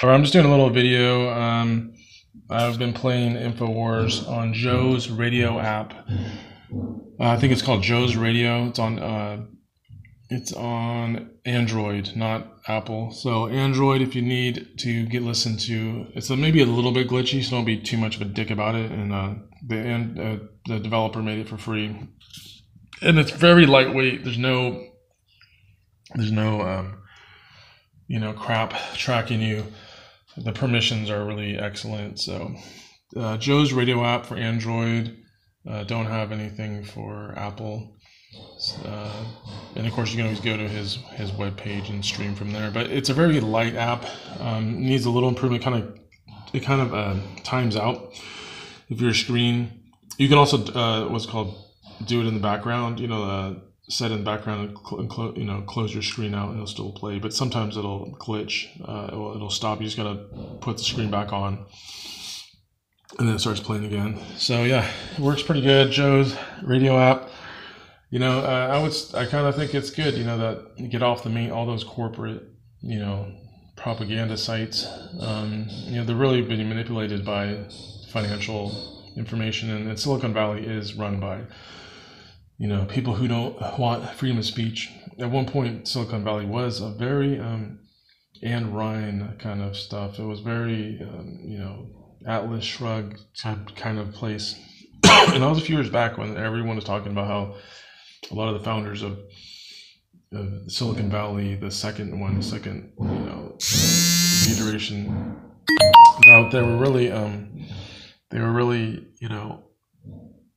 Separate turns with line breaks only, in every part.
All right, I'm just doing a little video. I've been playing Infowars on Joe's radio app. I think it's called Joe's Radio. It's on Android, not Apple. So Android, if you need to listen to, it's maybe a little bit glitchy, so don't be too much of a dick about it. And the developer made it for free, and it's very lightweight. There's no crap tracking you. The permissions are really excellent. So Joe's radio app for Android, don't have anything for Apple. And of course you can always go to his web page and stream from there. But it's a very light app. Needs a little improvement. It kind of times out if your screen. You can also what's called do it in the background. Set in the background and close your screen out and it'll still play, but sometimes it'll glitch. It'll stop. You just gotta put the screen back on and then it starts playing again. So yeah, it works pretty good. Joe's radio app. I kind of think it's good, that you get off all those corporate, propaganda sites. They're really being manipulated by financial information, and Silicon Valley is run by people who don't want freedom of speech. At one point, Silicon Valley was a very Anne Ryan kind of stuff. It was very, Atlas Shrugged kind of place. And that was a few years back when everyone was talking about how a lot of the founders of Silicon Valley, the second iteration, they were really,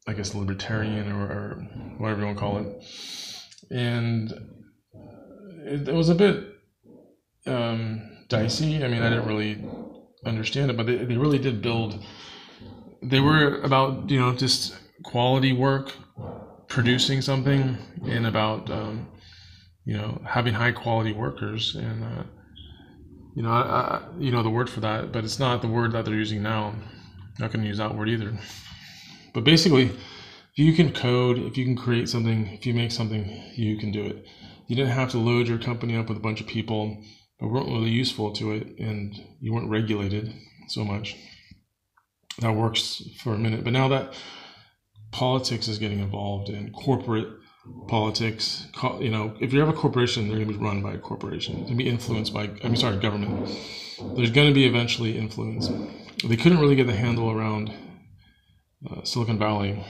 I guess libertarian or whatever you want to call it, and it was a bit dicey. I mean, I didn't really understand it, but they really did build. They were about just quality work, producing something, and about having high quality workers, and the word for that, but it's not the word that they're using now. I'm not going to use that word either. But basically, if you can code, if you can create something, if you make something, you can do it. You didn't have to load your company up with a bunch of people that weren't really useful to it, and you weren't regulated so much. That works for a minute. But now that politics is getting involved in corporate politics, if you have a corporation, they're going to be run by a corporation. They're going to be influenced by, government. There's going to be eventually influence. They couldn't really get the handle around Silicon Valley,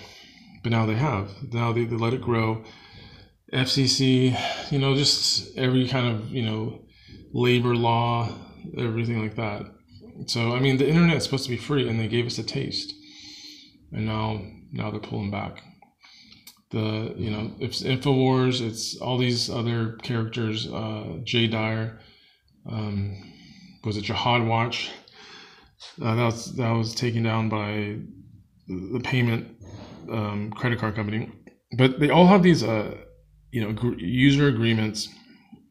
but now they have. Now they let it grow. FCC, just every kind of labor law, everything like that. So the internet is supposed to be free, and they gave us a taste, and now they're pulling back. It's Infowars, it's all these other characters. Jay Dyer, was it Jihad Watch? That was taken down by the payment credit card company, but they all have these user agreements,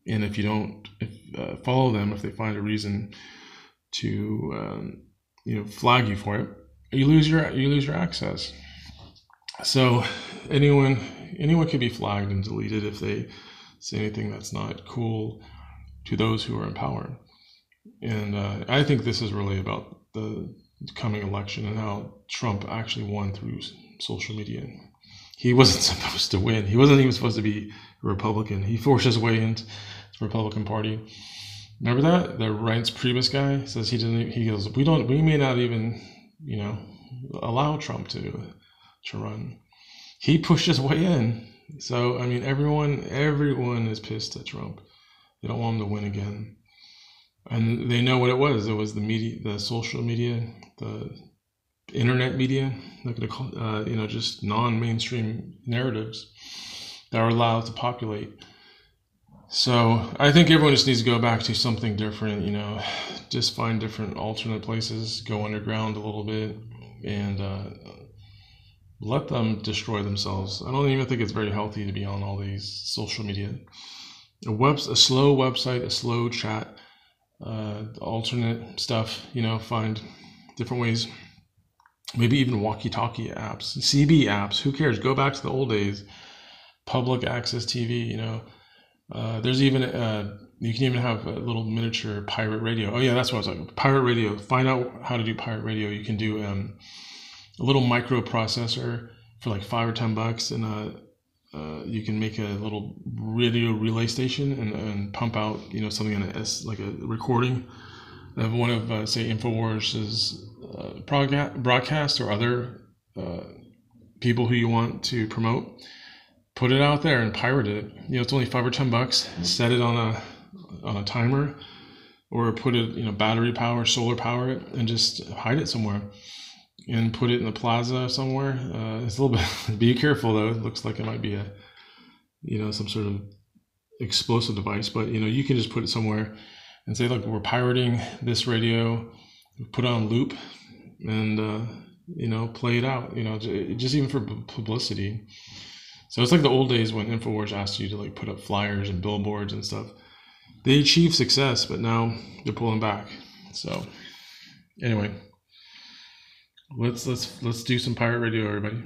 and if you don't follow them, if they find a reason to flag you for it, you lose your access. So anyone could be flagged and deleted if they say anything that's not cool to those who are in power. And I think this is really about the coming election and how Trump actually won through social media. He wasn't supposed to win. He wasn't even supposed to be a Republican. He forced his way into the Republican Party. Remember that? The Reince Priebus guy says he goes, we may not even, allow Trump to run. He pushed his way in. So, everyone is pissed at Trump. They don't want him to win again. And they know what it was. It was the media, the social media, the internet media, just non-mainstream narratives that are allowed to populate. So I think everyone just needs to go back to something different, just find different alternate places, go underground a little bit, and let them destroy themselves. I don't even think it's very healthy to be on all these social media. A slow website, a slow chat, alternate stuff, find different ways. Maybe even walkie-talkie apps, CB apps, who cares? Go back to the old days. Public access TV, There's even You can even have a little miniature pirate radio. Oh yeah, that's what I was like. Pirate radio. Find out how to do pirate radio. You can do a little microprocessor for like $5 or $10, and you can make a little radio relay station and pump out something on like a recording of one of say Infowars's broadcast or other people who you want to promote. Put it out there and pirate it. It's only $5 or $10. Set it on a timer, or put it battery power, solar power it, and just hide it somewhere and put it in the plaza somewhere. It's a little bit. Be careful though. It looks like it might be a some sort of explosive device, but you can just put it somewhere and say, look, we're pirating this radio. Put it on loop and play it out. Just even for publicity. So it's like the old days when Infowars asked you to like put up flyers and billboards and stuff. They achieved success, but now they're pulling back. So anyway, let's do some pirate radio, everybody.